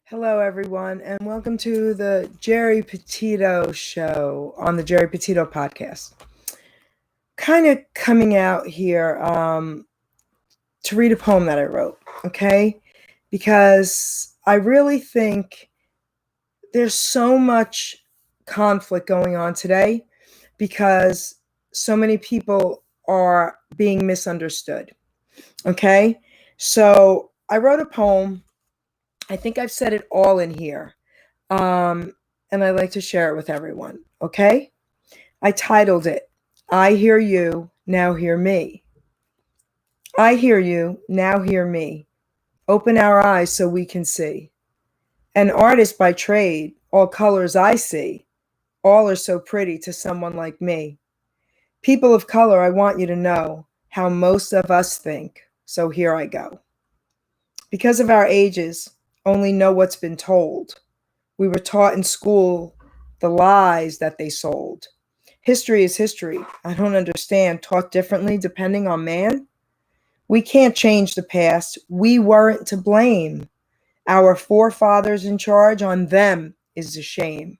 Hello, everyone, and welcome to the Jerry Petito Show on the Jerry Petito podcast. Kind of coming out here to read a poem that I wrote, okay? Because I really think there's so much conflict going on today because so many people are being misunderstood, okay? So I wrote a poem. I think I've said it all in here. And I'd like to share it with everyone. Okay? I titled it, I Hear You, Now Hear Me. I hear you, now hear me. Open our eyes so we can see. An artist by trade, all colors I see. All are so pretty to someone like me. People of color, I want you to know how most of us think. So here I go. Because of our ages, only know what's been told. We were taught in school the lies that they sold. History is history. I don't understand. Taught differently depending on man? We can't change the past. We weren't to blame. Our forefathers in charge, on them is a shame.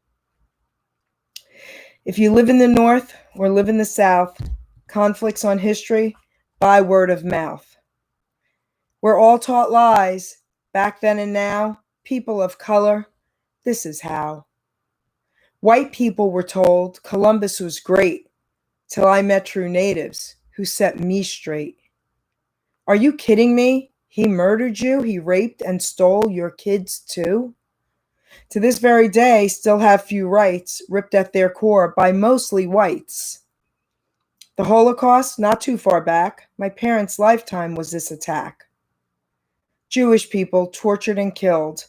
If you live in the North or live in the South, conflicts on history by word of mouth. We're all taught lies back then and now. People of color, this is how. White people were told Columbus was great till I met true natives who set me straight. Are you kidding me? He murdered you, he raped and stole your kids too? To this very day, still have few rights ripped at their core by mostly whites. The Holocaust, not too far back, my parents' lifetime was this attack. Jewish people tortured and killed.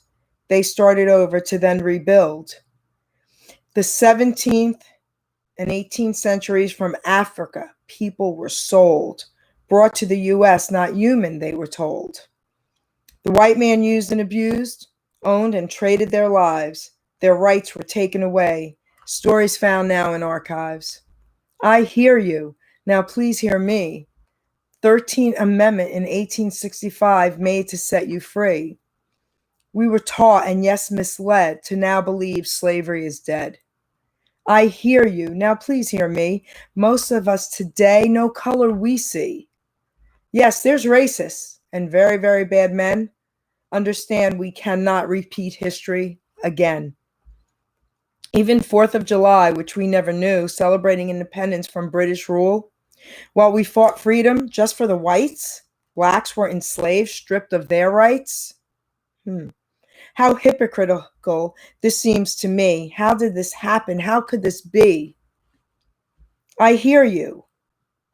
They started over to then rebuild. The 17th and 18th centuries from Africa, people were sold, brought to the U.S., not human, they were told. The white man used and abused, owned and traded their lives. Their rights were taken away. Stories found now in archives. I hear you. Now please hear me. 13th Amendment in 1865 made to set you free. We were taught and yes misled to now believe slavery is dead. I hear you. Now please hear me. Most of us today, no color we see. Yes, there's racists and very, very bad men. Understand we cannot repeat history again. Even 4th of July, which we never knew, celebrating independence from British rule, while we fought freedom just for the whites, blacks were enslaved, stripped of their rights. How hypocritical this seems to me. How did this happen? How could this be? I hear you.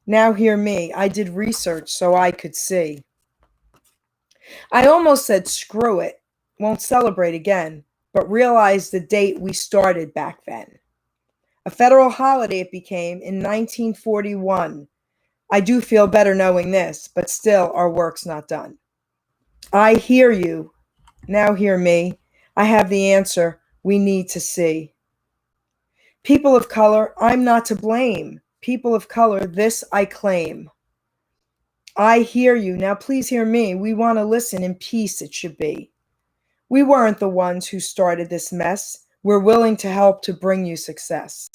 Now hear me. I did research so I could see. I almost said screw it, won't celebrate again, but realized the date we started back then. A federal holiday it became in 1941. I do feel better knowing this, but still our work's not done. I hear you. Now hear me. I have the answer we need to see. People of color, I'm not to blame. People of color, this I claim. I hear you. Now please hear me. We want to listen in peace it should be. We weren't the ones who started this mess. We're willing to help to bring you success.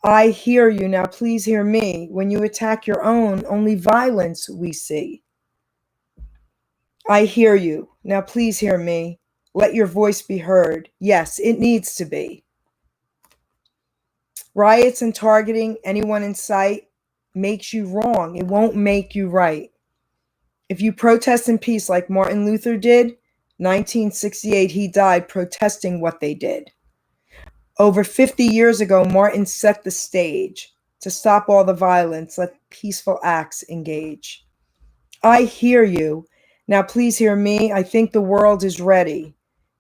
I hear you. Now please hear me. When you attack your own, only violence we see. I hear you. Now please hear me. Let your voice be heard. Yes, it needs to be. Riots and targeting anyone in sight makes you wrong. It won't make you right. If you protest in peace like Martin Luther did, 1968, he died protesting what they did. Over 50 years ago, Martin set the stage to stop all the violence, let peaceful acts engage. I hear you. Now please hear me. I think the world is ready.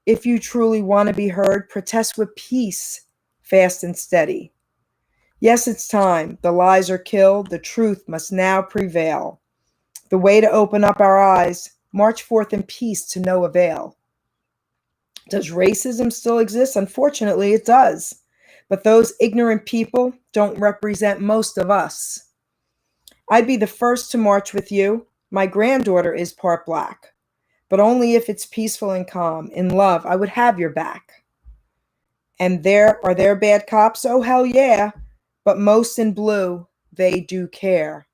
If you truly want to be heard, protest with peace, fast and steady. Yes, it's time. The lies are killed. The truth must now prevail. The way to open up our eyes, march forth in peace to no avail. Does racism still exist? Unfortunately, it does. But those ignorant people don't represent most of us. I'd be the first to march with you. My granddaughter is part black. but only if it's peaceful and calm. In love, I would have your back. And there bad cops? Oh, hell yeah. But most in blue, they do care.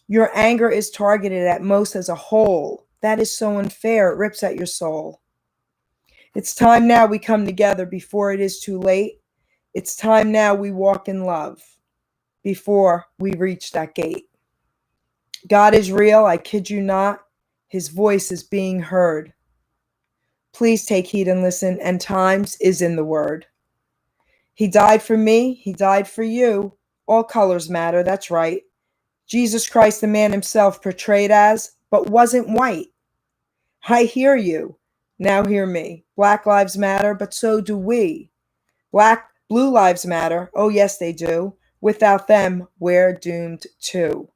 Your anger is targeted at most as a whole. That is so unfair. It rips at your soul. It's time now we come together before it is too late. It's time now we walk in love before we reach that gate. God is real, I kid you not. His voice is being heard. Please take heed and listen, and times is in the word. He died for me, he died for you. All colors matter, that's right. Jesus Christ, the man himself, portrayed as, but wasn't white. I hear you. Now hear me. Black lives matter, but so do we. Blue lives matter. Oh, yes, they do. Without them, we're doomed too.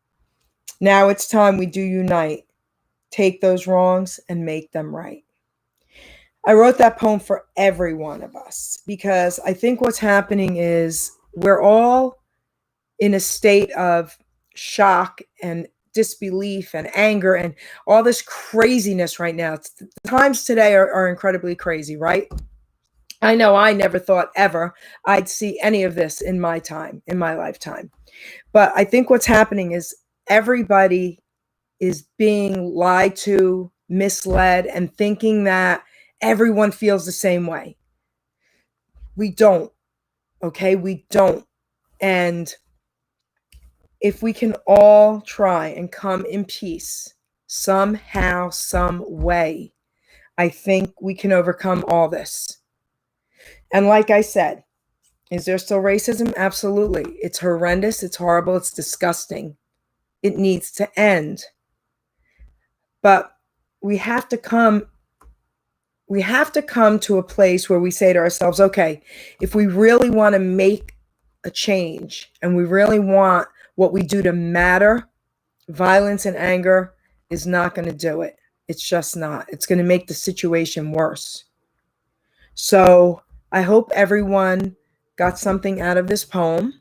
Now it's time we do unite. Take those wrongs and make them right. I wrote that poem for every one of us because I think what's happening is we're all in a state of shock and disbelief and anger and all this craziness right now. The times today are incredibly crazy, right? I know I never thought ever I'd see any of this in my lifetime. But I think what's happening is everybody is being lied to, misled, and thinking that everyone feels the same way. We don't, okay? We don't. And if we can all try and come in peace, somehow, some way, I think we can overcome all this. And like I said, is there still racism? Absolutely. It's horrendous. It's horrible. It's disgusting. It needs to end. But we have to come to a place where we say to ourselves, okay, if we really want to make a change and we really want what we do to matter, violence and anger is not going to do it. It's just not. It's going to make the situation worse. So I hope everyone got something out of this poem.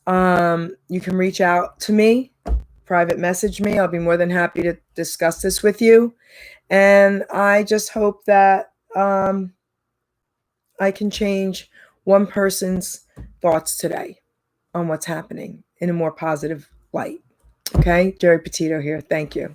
You can reach out to me, private message me. I'll be more than happy to discuss this with you. And I just hope that I can change one person's thoughts today on what's happening in a more positive light. Okay, Jerry Petito here. Thank you.